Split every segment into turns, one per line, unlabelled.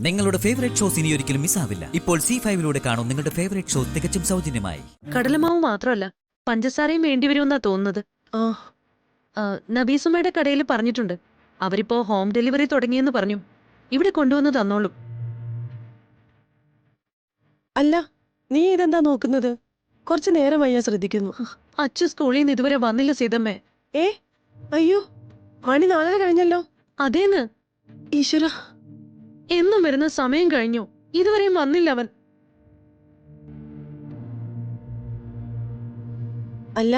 നിങ്ങളുടെ favourite shows ഇനി ഒരിക്കലും മിസ്സാവില്ല. ഇപ്പോൾ C5 കാണും നിങ്ങളുടെ ഫേവറേറ്റ് ഷോ തികച്ചും സൗജന്യമായി.
കടലമാവ് മാത്രമല്ല പഞ്ചസാരയും വേണ്ടിവരുമെന്നാ തോന്നുന്നത്. നബീസുമ്മയുടെ കടയിൽ പറഞ്ഞിട്ടുണ്ട്. അവരിപ്പോ ഹോം ഡെലിവറി തുടങ്ങിയെന്ന് പറഞ്ഞു. ഇവിടെ കൊണ്ടുവന്ന് തന്നോളും.
അല്ല, നീ ഇതെന്താ നോക്കുന്നത്? കുറച്ചു നേരമായി ഞാൻ ശ്രദ്ധിക്കുന്നു.
അച്ചു സ്കൂളിൽ നിന്ന് ഇതുവരെ വന്നില്ല സീതമ്മേ.
അയ്യോ, മണി 4:30 കഴിഞ്ഞല്ലോ.
അതേന്ന്,
ഈശ്വര,
എന്നും വരുന്ന സമയം കഴിഞ്ഞു, ഇതുവരെയും വന്നില്ല അവൻ.
അല്ല,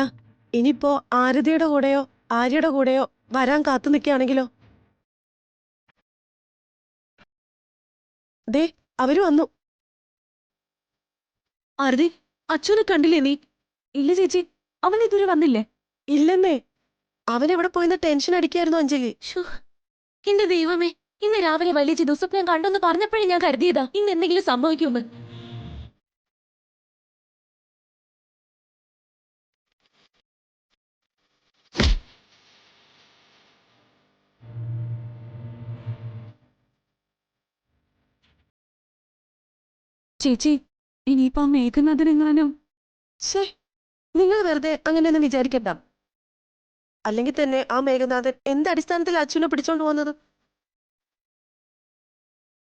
ഇനിയിപ്പോ ആരതിയുടെ കൂടെയോ ആര്യയുടെ കൂടെയോ വരാൻ കാത്തു നിൽക്കുകയാണെങ്കിലോ? ദേ, അവര് വന്നു.
ആരതി, അച്ചുവിനെ കണ്ടില്ലേ നീ?
ഇല്ല ചേച്ചി, അവൻ ഇതുവരെ വന്നില്ലേ?
ഇല്ലെന്നേ, അവൻ എവിടെ പോയെന്ന് ടെൻഷൻ അടിക്കായിരുന്നു അഞ്ജലി.
എന്റെ ദൈവമേ, ഇന്ന് രാവിലെ വലിയ ദുസ്വപ്നം കണ്ടെന്ന് പറഞ്ഞപ്പോഴേ ഞാൻ കരുതിയതാ ഇന്ന് എന്തെങ്കിലും സംഭവിക്കുമെന്ന്. ചേച്ചി, ഇനിയിപ്പോ മേഘനാഥനെങ്ങാനും.
നിങ്ങൾ വെറുതെ അങ്ങനെയൊന്നും വിചാരിക്കണ്ട. അല്ലെങ്കിൽ തന്നെ ആ മേഘനാഥൻ എന്ത് അടിസ്ഥാനത്തിൽ അച്ഛനെ പിടിച്ചോണ്ട് പോകുന്നത്?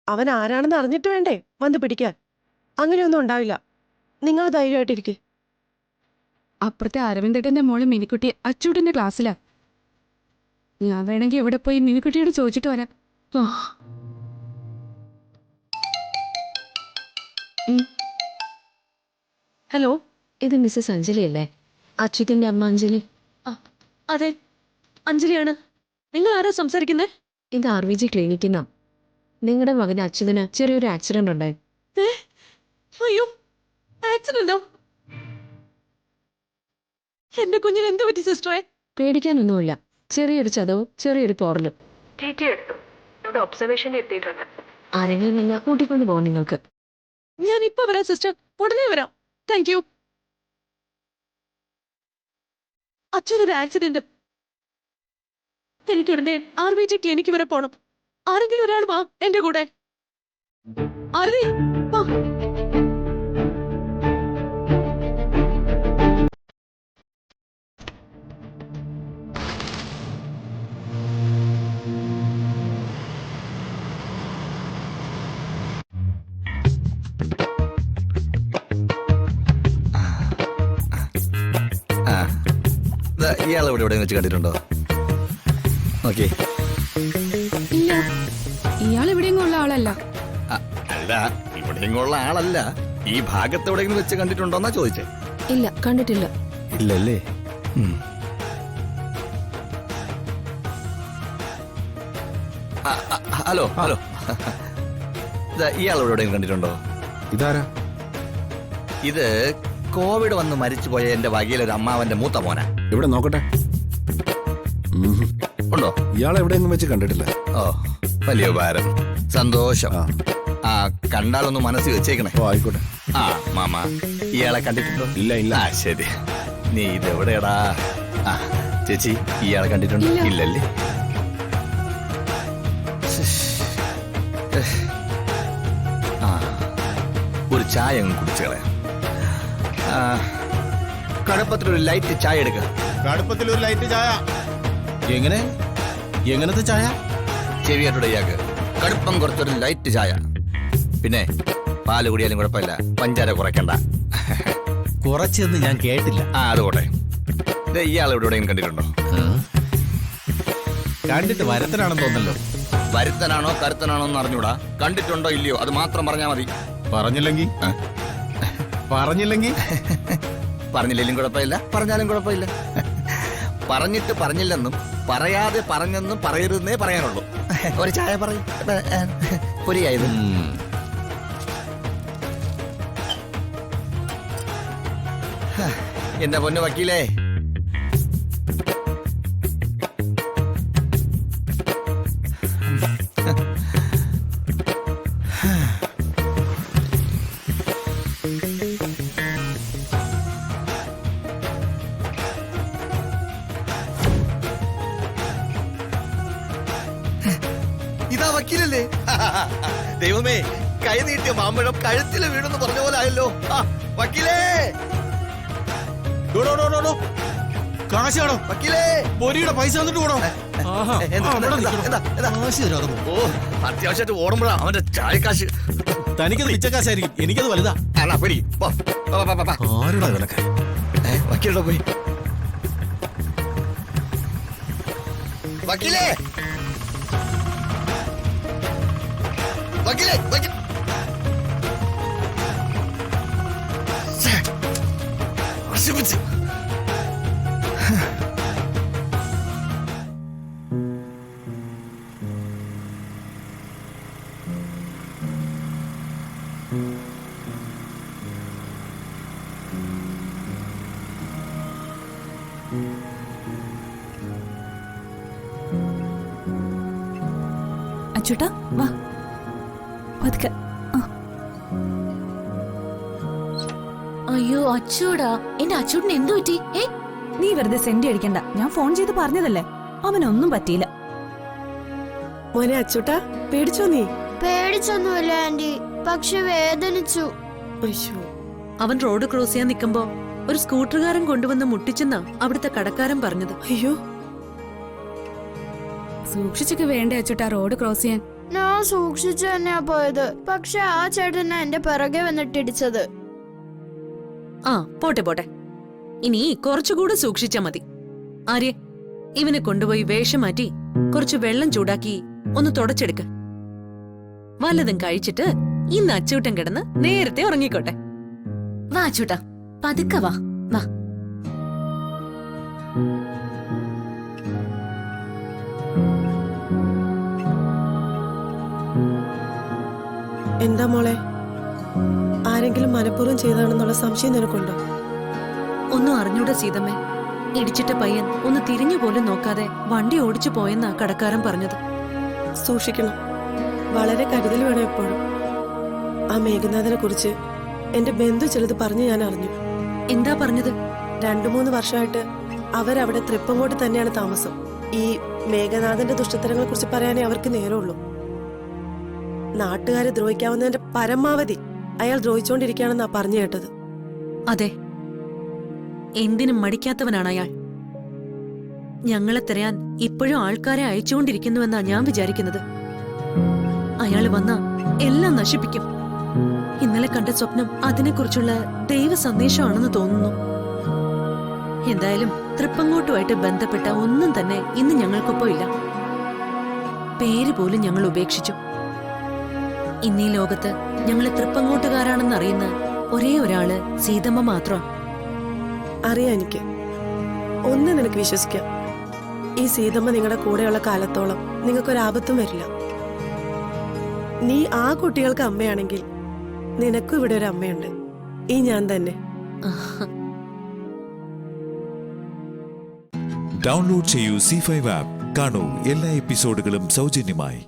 അവൻ ആരാണെന്ന് അറിഞ്ഞിട്ട് വേണ്ടേ വന്ന് പിടിക്കാൻ? അങ്ങനെയൊന്നും ഉണ്ടാവില്ല. നിങ്ങൾ ധൈര്യമായിട്ടിരിക്കെ.
അപ്പുറത്തെ അരവിന്ദേട്ടന്റെ മോള് മിനിക്കുട്ടി അച്ചൂട്ടന്റെ ക്ലാസ്സിലാ. ഞാൻ വേണമെങ്കിൽ എവിടെ പോയി മിനിക്കുട്ടിയോട് ചോദിച്ചിട്ട് വരാം.
ഹലോ,
ഇത് മിസ്സസ് അഞ്ജലി അല്ലേ? അച്യുതന്റെ അമ്മ അഞ്ജലി.
അതെ, അഞ്ജലിയാണ്. നിങ്ങൾ ആരാ സംസാരിക്കുന്നേ?
ഇത് RVG ക്ലിനിക്കിന്നാ. നിങ്ങളുടെ മകന് അച്യുതന് ചെറിയൊരു ആക്സിഡന്റ് ഉണ്ടായി.
അയ്യോ, ആക്സിഡന്റോ? എന്റെ കുഞ്ഞിന് എന്ത് പറ്റി സിസ്റ്ററെ?
പേടിക്കാനൊന്നുമില്ല. ചെറിയൊരു ചതവും ചെറിയൊരു പോറലും.
ഒബ്സർവേഷൻ എത്തിയിട്ടുണ്ട്.
ആരെങ്കിലും നിന്ന് കൂട്ടിക്കൊണ്ട് പോകും നിങ്ങൾക്ക്.
ഞാൻ ഇപ്പൊ വരാം സിസ്റ്റർ, ഉടനെ വരാം. Thank you. അച്ഛനൊരു ആക്സിഡന്റ്. എനിക്ക് ഉടനെ RVG ക്ലിനിക്ക് വരെ പോണം. ആരെങ്കിലും ഒരാൾ വാ എന്റെ കൂടെ. ആരതി, വാ.
ഇയാൾ ഇവിടെ വെച്ച് കണ്ടിട്ടുണ്ടോ? ഓക്കെ,
ഇല്ല, ഇയാൾ എവിടെയെങ്കിലും ഉള്ള ആളല്ല.
അല്ല, ഇവിടെയുള്ള ആളല്ല. ഈ ഭാഗത്ത് എവിടെയെങ്കിലും വെച്ച് കണ്ടിട്ടുണ്ടോന്നാ ചോദിച്ചേ.
ഇല്ല, കണ്ടിട്ടില്ല.
ഇല്ലല്ലേ? ഹലോ ഹലോ, ഇയാൾ എവിടെയെങ്കിലും കണ്ടിട്ടുണ്ടോ?
ഇതാരാ?
ഇത് കോവിഡ് വന്ന് മരിച്ചുപോയ എന്റെ വകയിലൊരു അമ്മാവന്റെ മൂത്ത മോന.
ഇവിടെ നോക്കട്ടെ.
ഉണ്ടോ?
ഇയാളെ എവിടെയെങ്കിലും വെച്ച് കണ്ടിട്ടില്ല.
ഓ, വലിയ ഉപകാരം, സന്തോഷം. ആ, കണ്ടാലൊന്ന് മനസ്സിൽ വെച്ചേക്കണേ.
ഓ, ആയിക്കോട്ടെ.
ആ മാമ, ഇയാളെ കണ്ടിട്ടുണ്ടോ?
ഇല്ല ഇല്ല.
ആ ശരി, നീ ഇതെവിടെയാടാ? ആ ചേച്ചി, ഇയാളെ കണ്ടിട്ടുണ്ടോ? ഇല്ലല്ലേ? ആ, ഒരു ചായ അങ്ങ് കുടിച്ചു കളയാം. കടുപ്പത്തിലൊരു ലൈറ്റ് ചായ എടുക്ക.
കടുപ്പത്തിലൊരു ലൈറ്റ് ചായ. എങ്ങനത്തെ ചായ?
ചെവിയാട്ടോടെ ഇയാൾക്ക് കടുപ്പം കുറച്ചൊരു ലൈറ്റ് ചായ. പിന്നെ പാല് കുടിയാലും കുഴപ്പമില്ല, പഞ്ചാര കുറയ്ക്കണ്ട.
കുറച്ചൊന്നും ഞാൻ കേട്ടില്ല.
ആ, അതുകൊട്ടെ. ഇയാൾ എവിടെയെങ്കിലും കണ്ടിട്ടുണ്ടോ?
കണ്ടിട്ട് വരത്തനാണെന്ന് തോന്നല്ലോ.
വരുത്തനാണോ കരുത്തനാണോ എന്ന് അറിഞ്ഞൂടാ. കണ്ടിട്ടുണ്ടോ ഇല്ലയോ അത് മാത്രം പറഞ്ഞാ മതി.
പറഞ്ഞില്ലെങ്കിൽ
പറഞ്ഞില്ലെങ്കിലും കുഴപ്പമില്ല, പറഞ്ഞാലും കുഴപ്പമില്ല. പറഞ്ഞിട്ട് പറഞ്ഞില്ലെന്നും പറയാതെ പറഞ്ഞെന്നും പറയരുതെന്നേ പറയാനുള്ളൂ. ഒരു ചായ പറയും, പൊരിയായത്. എന്റെ പൊന്നു വക്കീലേ, ഇതാ വക്കീലല്ലേ? ദൈവമേ, കൈ നീട്ടിയ മാമ്പഴം കഴുത്തിൽ വീണെന്ന് പറഞ്ഞ പോലെ ആയല്ലോ. വക്കീലേ,
കാശാണോ
വക്കീലേ.
പൊരിയുടെ പൈസ തന്നിട്ട് പോണോ?
ഓ, അത്യാവശ്യമായിട്ട് ഓടുമ്പോഴാ അവന്റെ ചായക്കാശ്.
തനിക്കത് പിച്ചക്കാശായിരിക്കും, എനിക്കത് വലുതാ.
അല്ല പേടി.
ആരുടെ വിലക്ക്?
വക്കീലിടെ പോയി. വക്കീലേ, വക്കീലേ, നശിപ്പിച്ച്.
അച്ചൂട്ടാ വാ പതുക്കെ.
അയ്യോ അച്ചൂടാ, എന്റെ അച്ചൂട്ടിന് എന്തു പറ്റി?
നീ വെറുതെ സെന്റ് അടിക്കണ്ട, ഞാൻ ഫോൺ ചെയ്ത് പറഞ്ഞതല്ലേ. അവനൊന്നും പറ്റിയില്ല.
മോനെ അച്ചൂട്ടാ, പേടിച്ചോ നീ?
പേടിച്ചൊന്നുമില്ല ആന്റി, പക്ഷെ വേദനിച്ചു.
അയ്യോ,
അവൻ റോഡ് ക്രോസ് ചെയ്യാൻ നിൽക്കുമ്പോ ഒരു സ്കൂട്ടറുകാരൻ കൊണ്ടുവന്ന് മുട്ടിച്ചെന്നാ അവിടുത്തെ കടക്കാരൻ പറഞ്ഞത്.
അയ്യോ,
സൂക്ഷിച്ചൊക്കെ വേണ്ടേ അച്ചൂട്ടാ റോഡ് ക്രോസ് ചെയ്യാൻ?
ഞാൻ സൂക്ഷിച്ചു തന്നെയാ പോയത്, പക്ഷെ ആ ചേട്ടനാ എന്റെ പിറകെ വന്നിട്ടിടിച്ചത്.
ആ പോട്ടെ പോട്ടെ, ഇനി കുറച്ചുകൂടെ സൂക്ഷിച്ചാ മതി. ആര്യ, ഇവനെ കൊണ്ടുപോയി വേഷം മാറ്റി കുറച്ച് വെള്ളം ചൂടാക്കി ഒന്ന് തുടച്ചെടുക്ക. വല്ലതും കഴിച്ചിട്ട് ഇന്ന് അച്ചൂട്ടൻ കിടന്ന് നേരത്തെ ഉറങ്ങിക്കോട്ടെ. വാ അച്ചൂട്ടാ, പതുക്കെ വാ. വാ.
എന്താ മോളെ, ആരെങ്കിലും മനഃപൂർവ്വം ചെയ്താണെന്നുള്ള സംശയം നിനക്കുണ്ടോ?
ഒന്നും അറിഞ്ഞൂടാ സീതമ്മേ. ഇടിച്ചിട്ട പയ്യൻ ഒന്ന് തിരിഞ്ഞു പോലും നോക്കാതെ വണ്ടി ഓടിച്ചു പോയെന്നാ കടക്കാരൻ പറഞ്ഞത്.
സൂക്ഷിക്കണം, വളരെ കരുതൽ വേണം എപ്പോഴും. ആ മേഘനാഥനെ കുറിച്ച് എന്റെ ബന്ധു ചിലത് പറഞ്ഞ് ഞാൻ അറിഞ്ഞു.
എന്താ പറഞ്ഞത്?
2-3 വർഷമായിട്ട് അവരവിടെ തൃപ്പങ്കോട്ട് തന്നെയാണ് താമസം. ഈ മേഘനാഥന്റെ ദുഷ്ടത്തരങ്ങളെ കുറിച്ച് പറയാനേ അവർക്ക് നേരമുള്ളൂ. നാട്ടുകാരെ ദ്രോഹിക്കാവുന്നതിന്റെ പരമാവധി അയാൾ ദ്രോഹിച്ചുകൊണ്ടിരിക്കുകയാണെന്നാ പറഞ്ഞു കേട്ടത്.
അതെ, എന്തിനും മടിക്കാത്തവനാണ് അയാൾ. ഞങ്ങളെ തിരയാൻ ഇപ്പോഴും ആൾക്കാരെ അയച്ചുകൊണ്ടിരിക്കുന്നുവെന്നാ ഞാൻ വിചാരിക്കുന്നത്. അയാള് വന്ന എല്ലാം നശിപ്പിക്കും. ഇന്നലെ കണ്ട സ്വപ്നം അതിനെക്കുറിച്ചുള്ള ദൈവ സന്ദേശമാണെന്ന് തോന്നുന്നു. എന്തായാലും തൃപ്പങ്ങോട്ടുമായിട്ട് ബന്ധപ്പെട്ട ഒന്നും തന്നെ ഇന്ന് ഞങ്ങൾക്കൊപ്പം ഇല്ല. പേര് പോലും ഞങ്ങൾ ഉപേക്ഷിച്ചു. ഇന്നീ ലോകത്ത് ഞങ്ങളെ തൃപ്പങ്ങോട്ടുകാരാണെന്ന് അറിയുന്ന ഒരേ ഒരാള് സീതമ്മ മാത്രമാണ്.
അറിയാം എനിക്ക്. ഒന്ന് നിനക്ക് വിശ്വസിക്കാം, ഈ സീതമ്മ നിങ്ങളുടെ കൂടെയുള്ള കാലത്തോളം നിങ്ങൾക്കൊരാപത്തും വരില്ല. നീ ആ കുട്ടികൾക്ക് അമ്മയാണെങ്കിൽ നിനക്കും ഇവിടെ ഒരു അമ്മയുണ്ട്, ഈ ഞാൻ തന്നെ.
ഡൗൺലോഡ് ചെയ്യൂ C5 ആപ്പ്. കാണൂ എല്ലാ എപ്പിസോഡുകളും സൗജന്യമായി.